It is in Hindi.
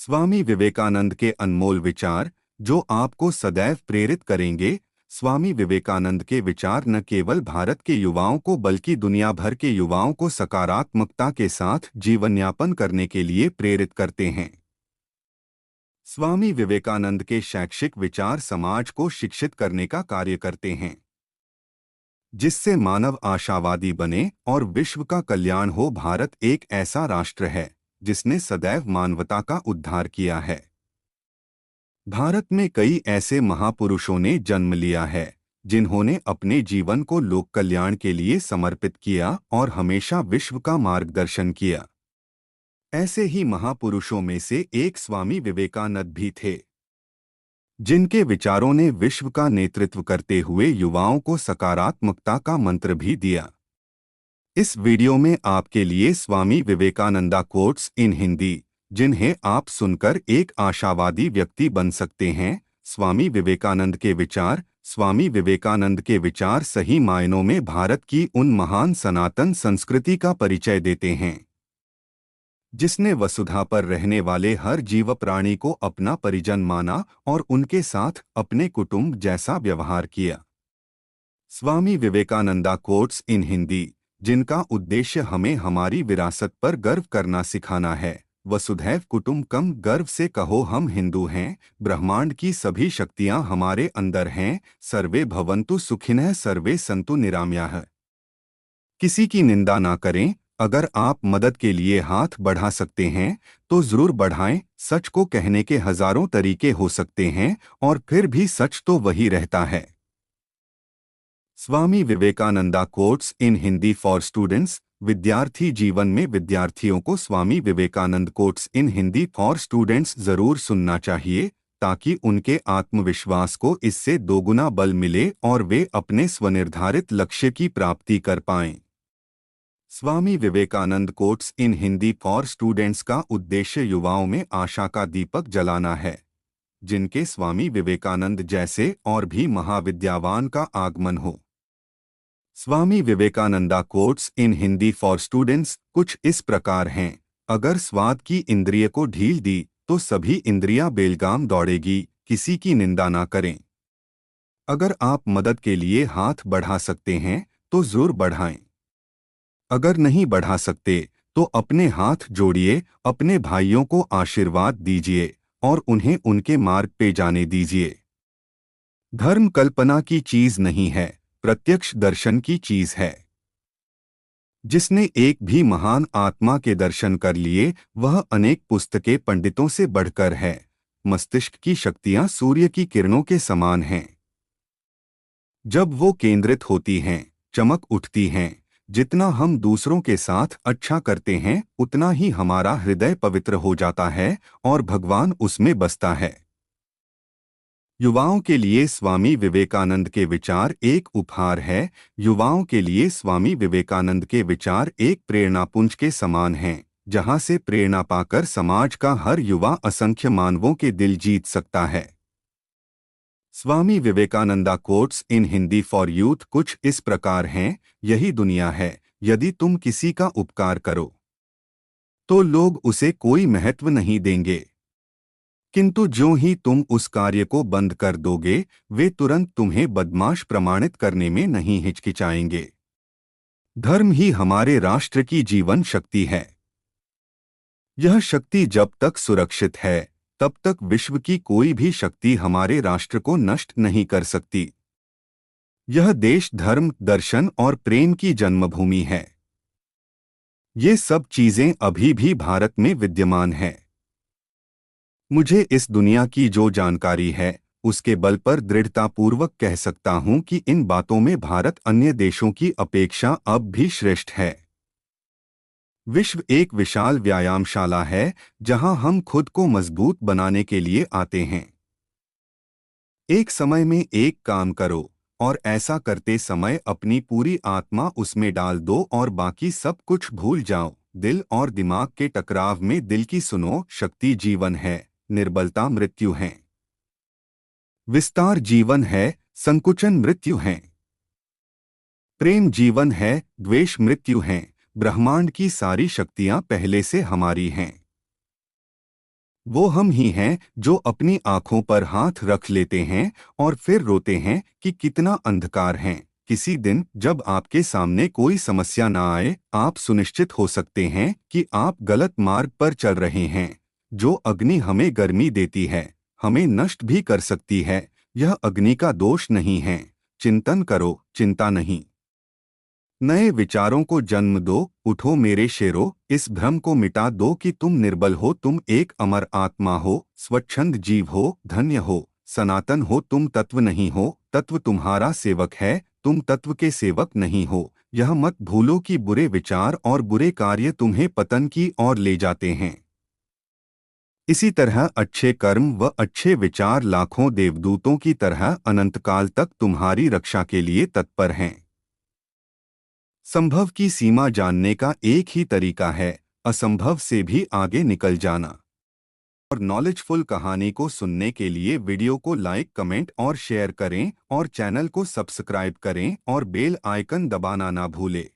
स्वामी विवेकानंद के अनमोल विचार जो आपको सदैव प्रेरित करेंगे। स्वामी विवेकानंद के विचार न केवल भारत के युवाओं को बल्कि दुनिया भर के युवाओं को सकारात्मकता के साथ जीवन यापन करने के लिए प्रेरित करते हैं। स्वामी विवेकानंद के शैक्षिक विचार समाज को शिक्षित करने का कार्य करते हैं, जिससे मानव आशावादी बने और विश्व का कल्याण हो। भारत एक ऐसा राष्ट्र है जिसने सदैव मानवता का उद्धार किया है। भारत में कई ऐसे महापुरुषों ने जन्म लिया है जिन्होंने अपने जीवन को लोक कल्याण के लिए समर्पित किया और हमेशा विश्व का मार्गदर्शन किया। ऐसे ही महापुरुषों में से एक स्वामी विवेकानंद भी थे, जिनके विचारों ने विश्व का नेतृत्व करते हुए युवाओं को सकारात्मकता का मंत्र भी दिया। इस वीडियो में आपके लिए स्वामी विवेकानंदा कोट्स इन हिंदी, जिन्हें आप सुनकर एक आशावादी व्यक्ति बन सकते हैं। स्वामी विवेकानंद के विचार। स्वामी विवेकानंद के विचार सही मायनों में भारत की उन महान सनातन संस्कृति का परिचय देते हैं जिसने वसुधा पर रहने वाले हर जीव प्राणी को अपना परिजन माना और उनके साथ अपने कुटुंब जैसा व्यवहार किया। स्वामी विवेकानंदा कोट्स इन हिंदी, जिनका उद्देश्य हमें हमारी विरासत पर गर्व करना सिखाना है। वसुधैव कुटुम्बकम, गर्व से कहो हम हिंदू हैं। ब्रह्मांड की सभी शक्तियां हमारे अंदर हैं। सर्वे भवन्तु सुखिनः सर्वे सन्तु निरामयाः। किसी की निंदा ना करें। अगर आप मदद के लिए हाथ बढ़ा सकते हैं तो जरूर बढ़ाएं। सच को कहने के हजारों तरीके हो सकते हैं और फिर भी सच तो वही रहता है। Swami Vivekananda quotes in Hindi for students. विद्यार्थी जीवन में विद्यार्थियों को Swami Vivekananda quotes in Hindi for students जरूर सुनना चाहिए, ताकि उनके आत्मविश्वास को इससे दोगुना बल मिले और वे अपने स्वनिर्धारित लक्ष्य की प्राप्ति कर पाएं। Swami Vivekananda quotes in Hindi for students का उद्देश्य युवाओं में आशा का दीपक जलाना है, जिनके स्वामी विवेकानंद जैसे और भी महाविद्यावान का आगमन हो। Swami Vivekananda quotes in Hindi for students कुछ इस प्रकार हैं। अगर स्वाद की इंद्रिय को ढील दी तो सभी इंद्रियां बेलगाम दौड़ेगी। किसी की निंदा ना करें। अगर आप मदद के लिए हाथ बढ़ा सकते हैं तो जरूर बढ़ाएं। अगर नहीं बढ़ा सकते तो अपने हाथ जोड़िए, अपने भाइयों को आशीर्वाद दीजिए और उन्हें उनके मार्ग पे जाने दीजिए। धर्म कल्पना की चीज नहीं है, प्रत्यक्ष दर्शन की चीज है। जिसने एक भी महान आत्मा के दर्शन कर लिए वह अनेक पुस्तकें पंडितों से बढ़कर है। मस्तिष्क की शक्तियां सूर्य की किरणों के समान हैं। जब वो केंद्रित होती हैं, चमक उठती हैं। जितना हम दूसरों के साथ अच्छा करते हैं उतना ही हमारा हृदय पवित्र हो जाता है और भगवान उसमें बसता है। युवाओं के लिए स्वामी विवेकानंद के विचार एक उपहार है। युवाओं के लिए स्वामी विवेकानंद के विचार एक प्रेरणापुंज के समान हैं, जहां से प्रेरणा पाकर समाज का हर युवा असंख्य मानवों के दिल जीत सकता है। Swami Vivekananda quotes in Hindi for youth कुछ इस प्रकार हैं। यही दुनिया है। यदि तुम किसी का उपकार करो तो लोग उसे कोई महत्व नहीं देंगे, किंतु जो ही तुम उस कार्य को बंद कर दोगे वे तुरंत तुम्हें बदमाश प्रमाणित करने में नहीं हिचकिचाएंगे। धर्म ही हमारे राष्ट्र की जीवन शक्ति है। यह शक्ति जब तक सुरक्षित है तब तक विश्व की कोई भी शक्ति हमारे राष्ट्र को नष्ट नहीं कर सकती। यह देश धर्म, दर्शन और प्रेम की जन्मभूमि है। ये सब चीजें अभी भी भारत में विद्यमान हैं। मुझे इस दुनिया की जो जानकारी है उसके बल पर दृढ़तापूर्वक कह सकता हूं कि इन बातों में भारत अन्य देशों की अपेक्षा अब भी श्रेष्ठ है। विश्व एक विशाल व्यायामशाला है जहां हम खुद को मजबूत बनाने के लिए आते हैं। एक समय में एक काम करो और ऐसा करते समय अपनी पूरी आत्मा उसमें डाल दो और बाकी सब कुछ भूल जाओ। दिल और दिमाग के टकराव में दिल की सुनो। शक्ति जीवन है, निर्बलता मृत्यु है। विस्तार जीवन है, संकुचन मृत्यु है। प्रेम जीवन है, द्वेष मृत्यु है। ब्रह्मांड की सारी शक्तियां पहले से हमारी हैं। वो हम ही हैं जो अपनी आंखों पर हाथ रख लेते हैं और फिर रोते हैं कि कितना अंधकार है। किसी दिन जब आपके सामने कोई समस्या ना आए, आप सुनिश्चित हो सकते हैं कि आप गलत मार्ग पर चल रहे हैं। जो अग्नि हमें गर्मी देती है, हमें नष्ट भी कर सकती है। यह अग्नि का दोष नहीं है। चिंतन करो, चिंता नहीं। नए विचारों को जन्म दो। उठो मेरे शेरों, इस भ्रम को मिटा दो कि तुम निर्बल हो। तुम एक अमर आत्मा हो, स्वच्छंद जीव हो, धन्य हो, सनातन हो। तुम तत्व नहीं हो, तत्व तुम्हारा सेवक है। तुम तत्व के सेवक नहीं हो। यह मत भूलो कि बुरे विचार और बुरे कार्य तुम्हें पतन की ओर ले जाते हैं। इसी तरह अच्छे कर्म व अच्छे विचार लाखों देवदूतों की तरह अनंतकाल तक तुम्हारी रक्षा के लिए तत्पर हैं। संभव की सीमा जानने का एक ही तरीका है, असंभव से भी आगे निकल जाना। और नॉलेजफुल कहानी को सुनने के लिए वीडियो को लाइक, कमेंट और शेयर करें और चैनल को सब्सक्राइब करें और बेल आइकन दबाना ना भूलें।